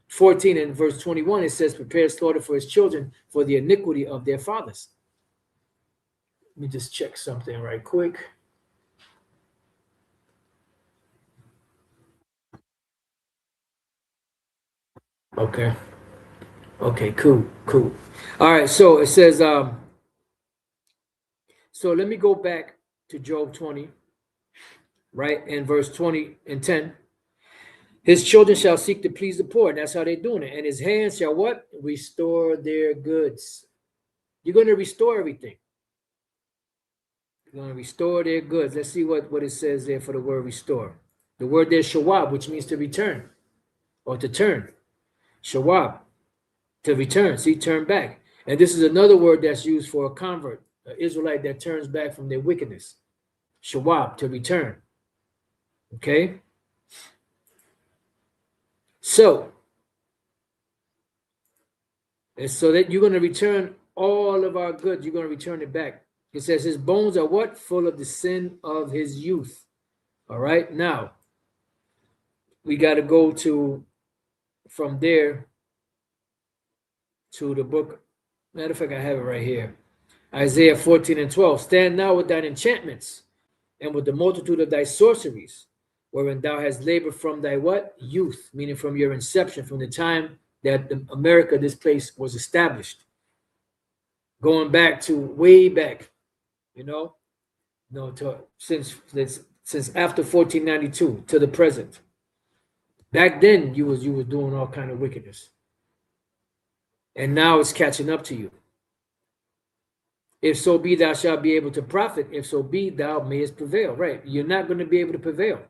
14 and verse 21, it says, prepare slaughter for his children for the iniquity of their fathers. Let me just check something right quick. Okay, cool. All right, so it says, so let me go back to Job 20, right? In verse 20 and 10. His children shall seek to please the poor, and that's how they're doing it. And his hands shall what? Restore their goods. You're going to restore everything. You're going to restore their goods. Let's see what it says there for the word restore. The word there is shawab, which means to return or to turn. Shawab, to return. See, turn back. And this is another word that's used for a convert, an Israelite that turns back from their wickedness. Shawab, to return. Okay? So that you're going to return all of our goods. You're going to return it back. It says his bones are what? Full of the sin of his youth. All right? Now, we got to go from there to the book. Matter of fact, I have it right here. Isaiah 14 and 12. Stand now with thine enchantments and with the multitude of thy sorceries, wherein thou hast labored from thy what? Youth, meaning from your inception, from the time that America, this place, was established. Going back to way back, since after 1492 to the present. Back then, you was doing all kind of wickedness. And now it's catching up to you. If so be thou shalt be able to profit, if so be thou mayest prevail. Right. You're not going to be able to prevail.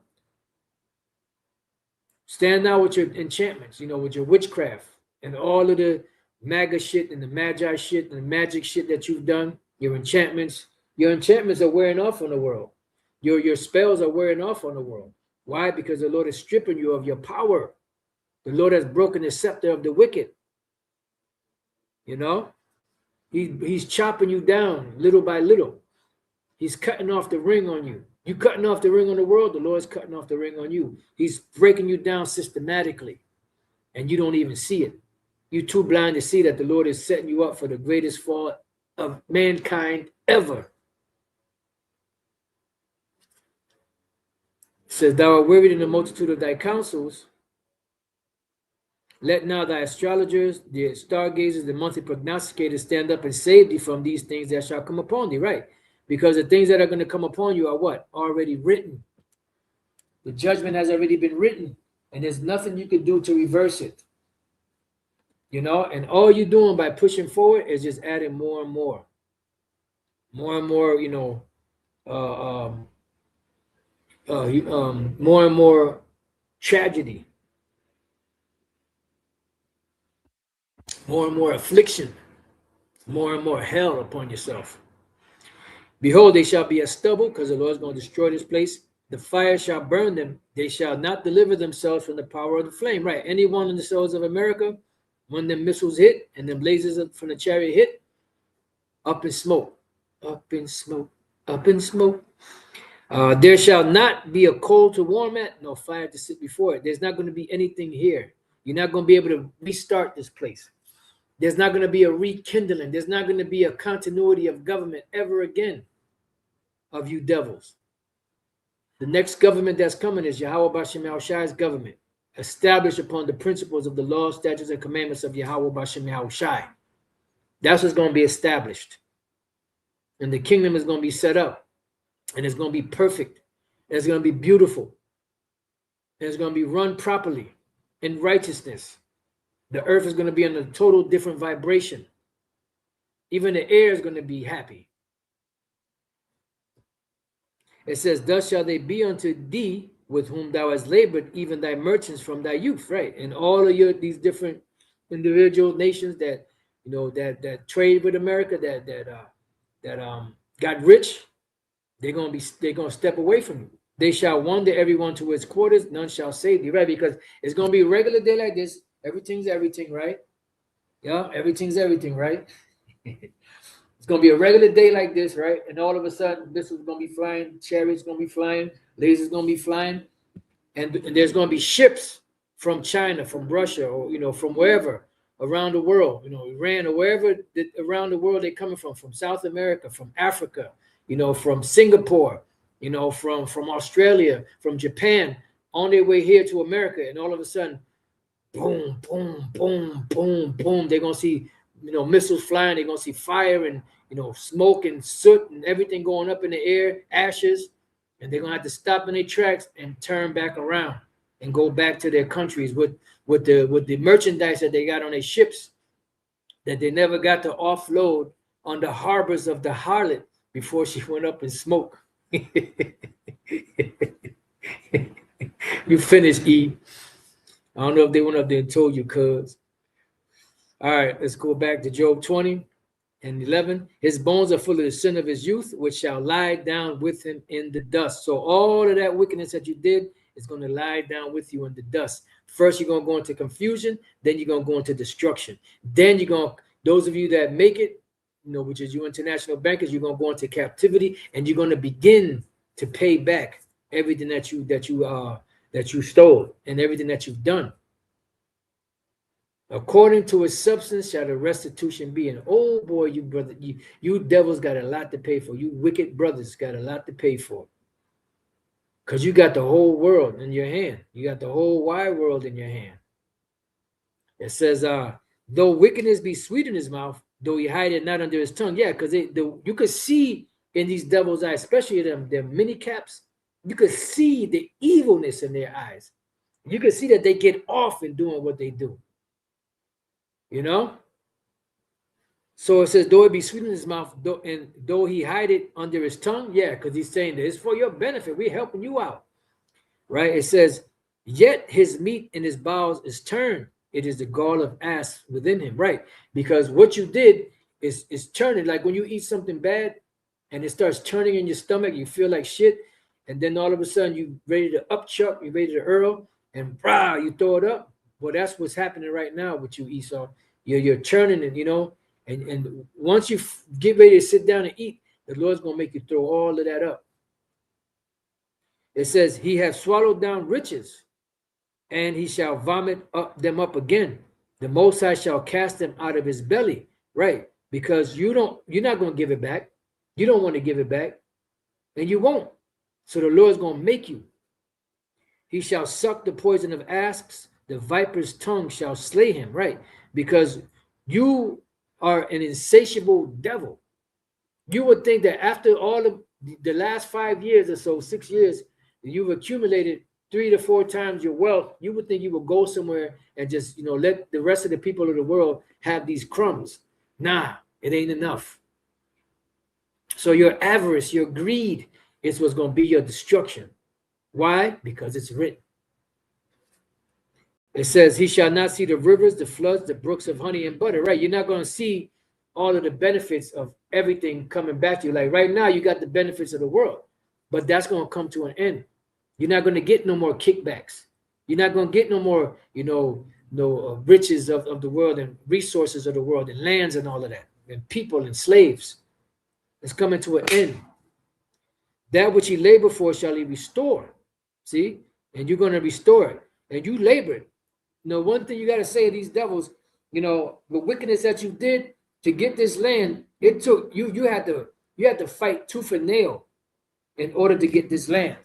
Stand now with your enchantments, with your witchcraft and all of the MAGA shit and the magi shit and the magic shit that you've done, your enchantments. Your enchantments are wearing off on the world. Your spells are wearing off on the world. Why? Because the Lord is stripping you of your power. The Lord has broken the scepter of the wicked. He's chopping you down little by little. He's cutting off the ring on you. You cutting off the ring on the world, the Lord's cutting off the ring on you. He's breaking you down systematically, and you don't even see it. You're too blind to see that the Lord is setting you up for the greatest fall of mankind ever. It says, thou art wearied in the multitude of thy counsels. Let now thy astrologers, the stargazers, the monthly prognosticators stand up and save thee from these things that shall come upon thee. Right. Because the things that are going to come upon you are what? Already written. The judgment has already been written, and there's nothing you can do to reverse it. And all you're doing by pushing forward is just adding more and more. More and more, more and more tragedy. More and more affliction. More and more hell upon yourself. Behold, they shall be as stubble, because the Lord is going to destroy this place. The fire shall burn them. They shall not deliver themselves from the power of the flame. Right. Anyone in the soils of America, when the missiles hit and the blazes from the chariot hit, up in smoke, up in smoke, up in smoke. There shall not be a coal to warm at, no fire to sit before it. There's not going to be anything here. You're not going to be able to restart this place. There's not going to be a rekindling. There's not going to be a continuity of government ever again of you devils. The next government that's coming is Yahweh Bashem Yahushai's government, established upon the principles of the law, statutes, and commandments of Yahweh Bashem Yahushai. That's what's going to be established. And the kingdom is going to be set up. And it's going to be perfect. And it's going to be beautiful. And it's going to be run properly in righteousness. The earth is going to be on a total different vibration. Even the air is going to be happy. It says, thus shall they be unto thee with whom thou hast labored, even thy merchants from thy youth, right? And all of these different individual nations that, that trade with America, that got rich, they're going to step away from you. They shall wander everyone to his quarters, none shall save thee, right? Because it's going to be a regular day like this. Everything's everything, right? Yeah, everything's everything, right? It's going to be a regular day like this, right? And all of a sudden, missiles going to be flying, chariots going to be flying, lasers going to be flying, and there's going to be ships from China, from Russia, or, from wherever around the world, Iran or wherever around the world they're coming from South America, from Africa, from Singapore, from Australia, from Japan, on their way here to America. And all of a sudden, boom, boom, boom, boom, boom. They're going to see, missiles flying. They're going to see fire and, smoke and soot and everything going up in the air, ashes. And they're going to have to stop in their tracks and turn back around and go back to their countries with the merchandise that they got on their ships that they never got to offload on the harbors of the harlot before she went up in smoke. You finished, Eve. I don't know if they went up there and told you, cuz. All right, let's go back to Job 20 and 11. His bones are full of the sin of his youth, which shall lie down with him in the dust. So all of that wickedness that you did is going to lie down with you in the dust. First, you're going to go into confusion. Then you're going to go into destruction. Then you're going to, those of you that make it, which is you international bankers, you're going to go into captivity, and you're going to begin to pay back everything that you stole and everything that you've done. According to its substance shall the restitution be. And oh boy, you brother, you devils got a lot to pay for. You wicked brothers got a lot to pay for. Because you got the whole world in your hand. You got the whole wide world in your hand. It says, though wickedness be sweet in his mouth, though he hide it not under his tongue. Yeah, because you could see in these devils' eyes, especially them mini caps, you could see the evilness in their eyes. You could see that they get off in doing what they do. So So it says, though it be sweet in his mouth, and though he hide it under his tongue, yeah, because he's saying that it's for your benefit. We're helping you out, right? It says, yet his meat in his bowels is turned. It is the gall of asps within him, right? Because what you did is turning. Like when you eat something bad and it starts turning in your stomach, you feel like shit, and then all of a sudden you ready to upchuck, you ready to earl, and brah, you throw it up. Well, that's what's happening right now with you, Esau. You're churning it, and once you get ready to sit down and eat, the Lord's gonna make you throw all of that up. It says, he hath swallowed down riches, and he shall vomit them up again. The Most High shall cast them out of his belly, right? Because you're not going to give it back. You don't want to give it back, and you won't. So the Lord's going to make you. He shall suck the poison of asps. The viper's tongue shall slay him, right? Because you are an insatiable devil. You would think that after all of the last 5 years or so, 6 years, you've accumulated 3 to 4 times your wealth. You would think you would go somewhere and just, let the rest of the people of the world have these crumbs. Nah, it ain't enough. So your avarice, your greed is what's going to be your destruction. Why? Because it's written. It says, he shall not see the rivers, the floods, the brooks of honey and butter, right? You're not going to see all of the benefits of everything coming back to you. Like right now, you got the benefits of the world, but that's going to come to an end. You're not going to get no more kickbacks. You're not going to get no more, riches of the world and resources of the world and lands and all of that, and people and slaves. It's coming to an end. That which he labored for shall he restore. See? And you're going to restore it. And you labored. One thing you got to say to these devils, the wickedness that you did to get this land, it took you had to fight tooth and nail in order to get this land.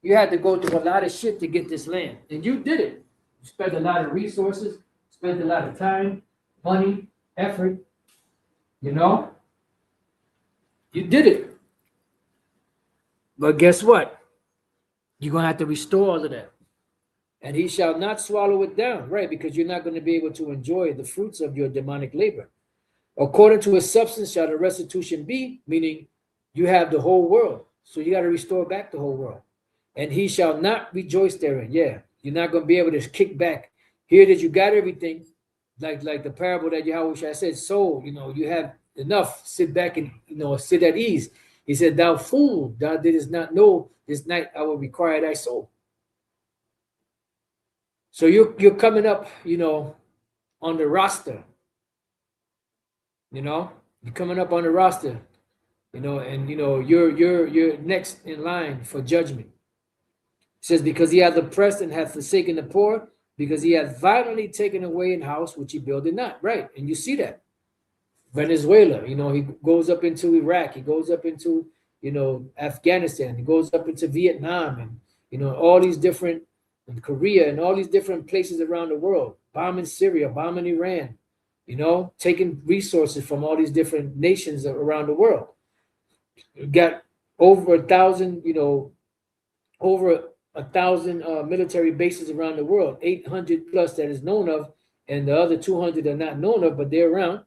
You had to go through a lot of shit to get this land, and you did it. You spent a lot of resources, spent a lot of time, money, effort. You did it. But guess what? You're going to have to restore all of that. And he shall not swallow it down, right? Because you're not going to be able to enjoy the fruits of your demonic labor. According to his substance shall the restitution be, meaning you have the whole world. So you got to restore back the whole world. And he shall not rejoice therein. Yeah, you're not going to be able to kick back. Here that you got everything, like the parable that Yahweh said, so, you have enough, sit back and, sit at ease. He said, thou fool, thou didst not know this night I will require thy soul. So you're coming up, on the roster. You're coming up on the roster, and you're next in line for judgment. It says, because he hath oppressed and hath forsaken the poor, because he hath violently taken away an house which he builded not. Right. And you see that. Venezuela, he goes up into Iraq, he goes up into, Afghanistan, he goes up into Vietnam, and, all these different, and Korea, and all these different places around the world, bombing Syria, bombing Iran, taking resources from all these different nations around the world. You got over 1,000, over 1,000 military bases around the world, 800 plus that is known of, and the other 200 are not known of, but they're around.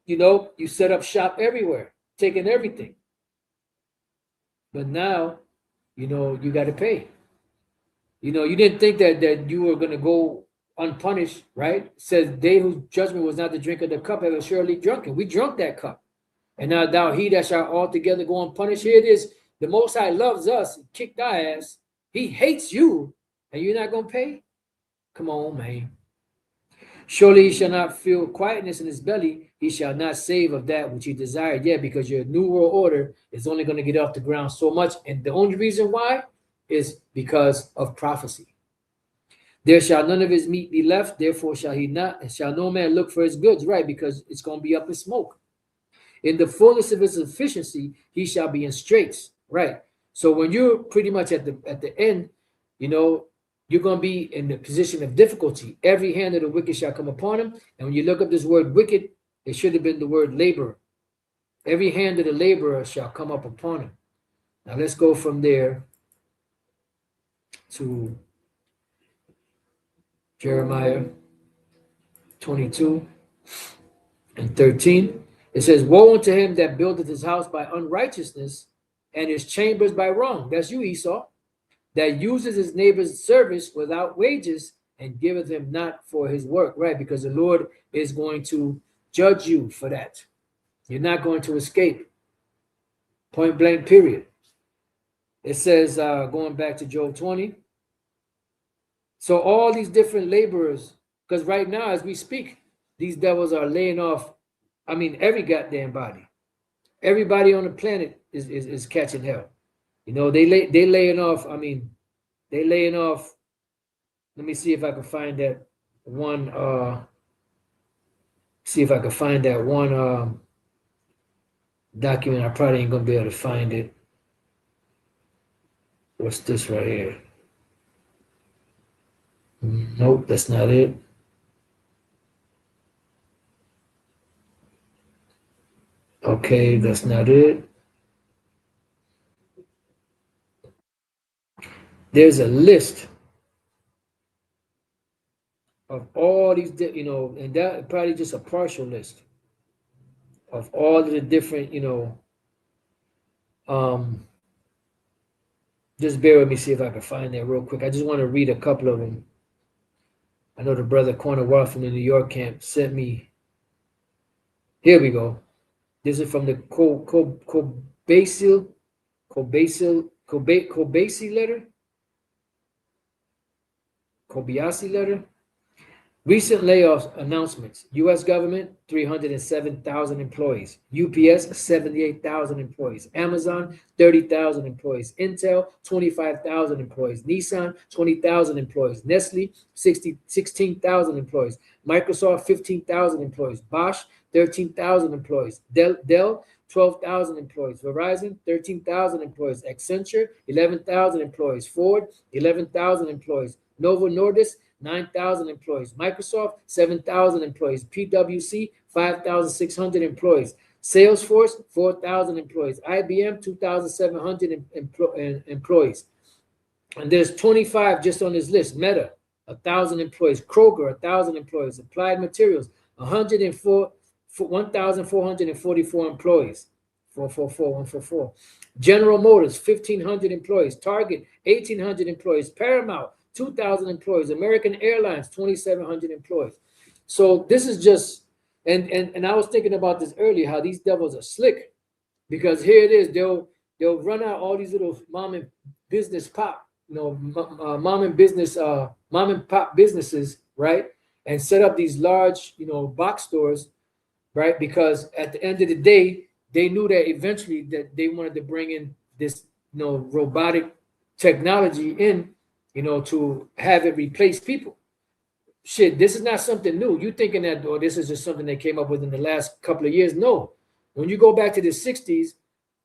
You set up shop everywhere, taking everything. But now, you got to pay. You didn't think that you were going to go unpunished, right? It says, they whose judgment was not to drink of the cup have surely drunken. We drunk that cup. And now thou he that shall altogether go unpunished. Here it is. The Most High loves us, kicked our ass. He hates you, and you're not going to pay? Come on, man. Surely he shall not feel quietness in his belly. He shall not save of that which he desired. Yeah, because your new world order is only going to get off the ground so much. And the only reason why is because of prophecy. There shall none of his meat be left. Therefore shall he not, and shall no man look for his goods. Right, because it's going to be up in smoke. In the fullness of his efficiency, he shall be in straits. Right. So when you're pretty much at the end, you're going to be in the position of difficulty. Every hand of the wicked shall come upon him. And when you look up this word wicked, it should have been the word laborer. Every hand of the laborer shall come up upon him. Now let's go from there to Jeremiah 22. And 13, it says, woe unto him that buildeth his house by unrighteousness and his chambers by wrong. That's you, Esau. That uses his neighbor's service without wages and giveth him not for his work, right? Because the Lord is going to judge you for that. You're not going to escape. Point blank, period. It says, going back to Job 20. So all these different laborers, because right now as we speak, these devils are laying off, I mean, every goddamn body. Everybody on the planet is catching hell. You know, they laying off, I mean, they laying off. Let me see if I can find that one, document. I probably ain't gonna be able to find it. What's this right here? Nope, that's not it. Okay, that's not it. There's a list of all these, you know, and that probably just a partial list of all of the different, you know, just bear with me, see if I can find that real quick. I just want to read a couple of them. I know the brother Corner from the New York camp sent me. Here we go. This is from the Kobayashi letter. Kobayashi letter. Recent layoffs announcements. U.S. government, 307,000 employees. UPS, 78,000 employees. Amazon, 30,000 employees. Intel, 25,000 employees. Nissan, 20,000 employees. Nestle, 16,000 employees. Microsoft, 15,000 employees. Bosch, 13,000 employees. Dell, 12,000 employees. Verizon, 13,000 employees. Accenture, 11,000 employees. Ford, 11,000 employees. Novo Nordisk, 9,000 employees. Microsoft, 7,000 employees. PwC, 5,600 employees. Salesforce, 4,000 employees. IBM, 2,700 employees. And there's 25 just on this list. Meta, 1,000 employees. Kroger, 1,000 employees. Applied Materials, 1,444 employees. 444. General Motors, 1,500 employees. Target, 1,800 employees. Paramount, 2,000 employees. American Airlines, 2,700 employees. So this is just, and I was thinking about this earlier, how these devils are slick, because here it is, they'll run out all these little mom and business pop, you know, mom and pop businesses, right, and set up these large, you know, box stores, right, because at the end of the day, they knew that eventually that they wanted to bring in this, you know, robotic technology in, you know, to have it replace people. Shit, this is not something new. You thinking that, or this is just something they came up with in the last couple of years? No. When you go back to the 60s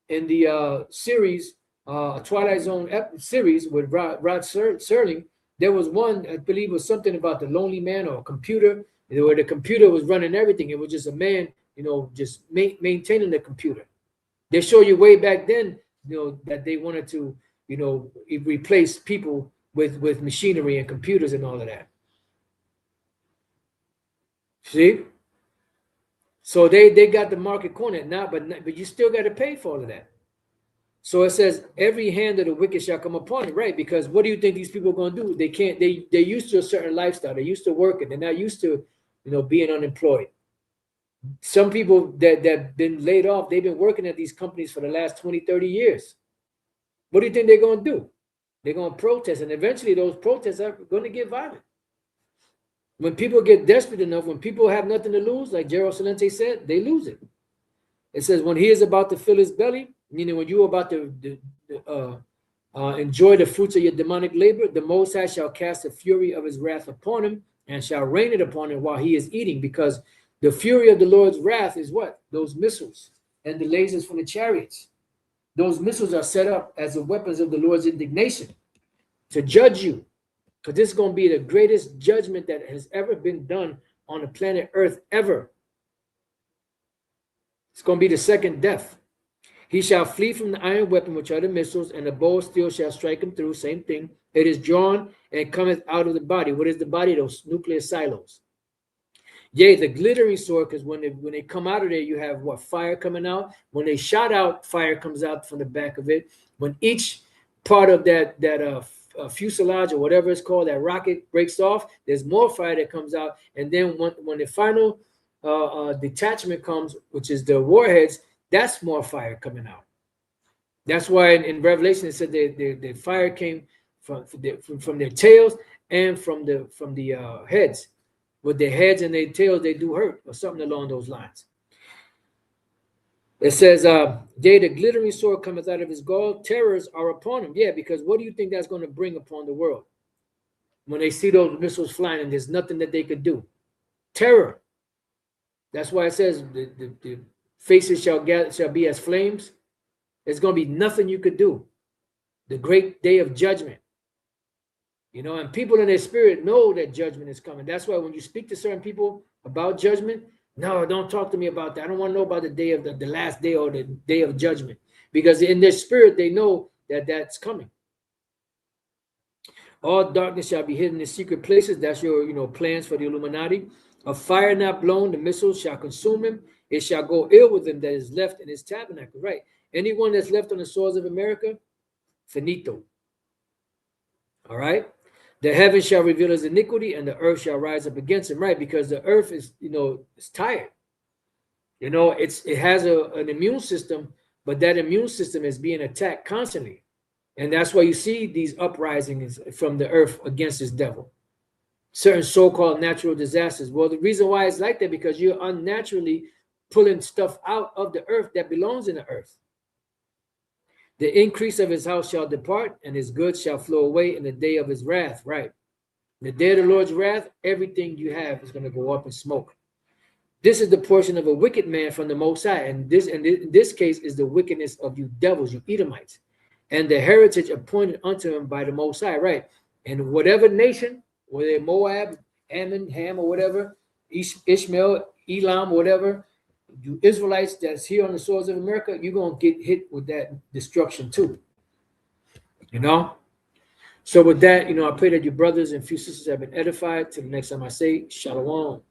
in the series, Twilight Zone series with Rod Serling, there was one, I believe, was something about the lonely man or a computer, where the computer was running everything. It was just a man, you know, just maintaining the computer. They show you way back then, you know, that they wanted to, you know, replace people with machinery and computers and all of that. See? So they got the market cornered now, but you still got to pay for all of that. So it says every hand of the wicked shall come upon it, right? Because what do you think these people are going to do? They can't, they're used to a certain lifestyle. They're used to working. They're not used to, you know, being unemployed. Some people that been laid off, they've been working at these companies for the last 20, 30 years. What do you think they're going to do? They're going to protest, and eventually those protests are going to get violent. When people get desperate enough, when people have nothing to lose, like Gerald Celente said, they lose it. It says, when he is about to fill his belly, meaning when you're about to enjoy the fruits of your demonic labor, the Most High shall cast the fury of his wrath upon him and shall rain it upon him while he is eating, because the fury of the Lord's wrath is what? Those missiles and the lasers from the chariots. Those missiles are set up as the weapons of the Lord's indignation to judge you. Because this is going to be the greatest judgment that has ever been done on the planet Earth ever. It's going to be the second death. He shall flee from the iron weapon, which are the missiles, and the bow of steel shall strike him through. Same thing. It is drawn and cometh out of the body. What is the body? Those nuclear silos. Yea, the glittering sword, because when they come out of there, you have what, fire coming out. When they shot out, fire comes out from the back of it. When each part of that fuselage or whatever it's called, that rocket breaks off, there's more fire that comes out. And then when the final detachment comes, which is the warheads, that's more fire coming out. That's why in Revelation it said the fire came from their tails and from the heads. With their heads and their tails, they do hurt, or something along those lines. It says, yea, the glittering sword cometh out of his gall, terrors are upon him. Yeah, because what do you think that's going to bring upon the world? When they see those missiles flying and there's nothing that they could do. Terror. That's why it says the faces shall be as flames. There's going to be nothing you could do. The great day of judgment. You know, and people in their spirit know that judgment is coming. That's why when you speak to certain people about judgment, no, don't talk to me about that. I don't want to know about the day of the last day or the day of judgment, because in their spirit, they know that that's coming. All darkness shall be hidden in secret places. That's your, plans for the Illuminati. A fire not blown, the missiles shall consume him. It shall go ill with him that is left in his tabernacle. Right. Anyone that's left on the shores of America, finito. All right. The heavens shall reveal his iniquity, and the earth shall rise up against him, right? Because the earth is, it's tired. It has an immune system, but that immune system is being attacked constantly. And that's why you see these uprisings from the earth against this devil. Certain so-called natural disasters. Well, the reason why it's like that, because you're unnaturally pulling stuff out of the earth that belongs in the earth. The increase of his house shall depart, and his goods shall flow away in the day of his wrath. Right. In the day of the Lord's wrath, everything you have is going to go up in smoke. This is the portion of a wicked man from the Most High. And in this case is the wickedness of you devils, you Edomites, and the heritage appointed unto him by the Most High. Right. And whatever nation, whether Moab, Ammon, Ham, or whatever, Ishmael, Elam, whatever, you Israelites that's here on the shores of America, you're going to get hit with that destruction too. So with that, I pray that your brothers and few sisters have been edified. Till the next time I say, Shalom.